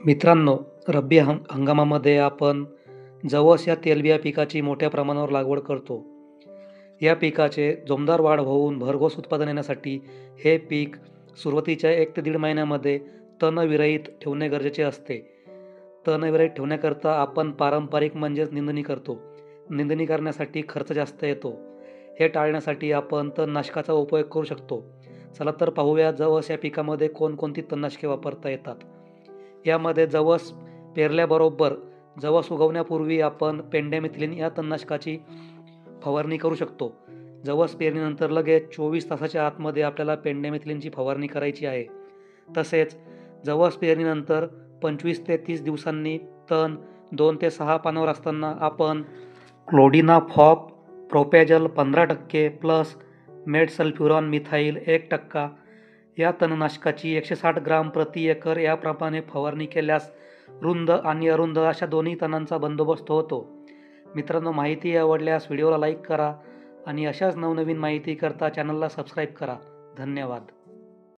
मित्रांनो, रब्बी हंगामामध्ये आपण जवस या तेलबिया पिकाची मोठ्या प्रमाणावर लागवड करतो. या पिकाचे जोमदार वाढ होऊन भरघोस उत्पादन येण्यासाठी हे पीक सुरुवातीच्या 1 ते दीड महिन्यामध्ये तणविरहित ठेवणे गरजेचे असते. तणविरहित ठेवण्याकरता आपण पारंपरिक म्हणजेच निंदणी करतो. निंदणी करण्यासाठी खर्च जास्त येतो. हे टाळण्यासाठी आपण तणनाशकाचा उपयोग करू शकतो. चला तर पाहूया जवस या पिकामध्ये कोणकोणती तणनाशके वापरता येतात. यामध्ये जवस पेरल्याबरोबर जवस उगवण्यापूर्वी आपण पेंडॅमिथिलिन या तणनाशकाची फवारणी करू शकतो. जवस पेरणीनंतर लगेच 24 तासाच्या आतमध्ये आपल्याला पेंडॅमिथिलिनची फवारणी करायची आहे. तसेच जवस पेरणीनंतर 25 ते 30 दिवसांनी तण 2 ते 6 पानावर असताना आपण क्लोडिनाफॉप प्रोपॅजल 15% प्लस मेटसल्फ्युरॉन मिथाइल 1% या तणनाशकाची 160 ग्राम प्रति एकर याप्रमाणे फवारणी केल्यास रुंद आणि अरुंद अशा दोन्ही तणांचा बंदोबस्त होतो. मित्रांनो, माहिती आवडल्यास व्हिडिओला लाईक करा आणि अशाच नवनवीन माहितीकरता चॅनलला सबस्क्राईब करा. धन्यवाद.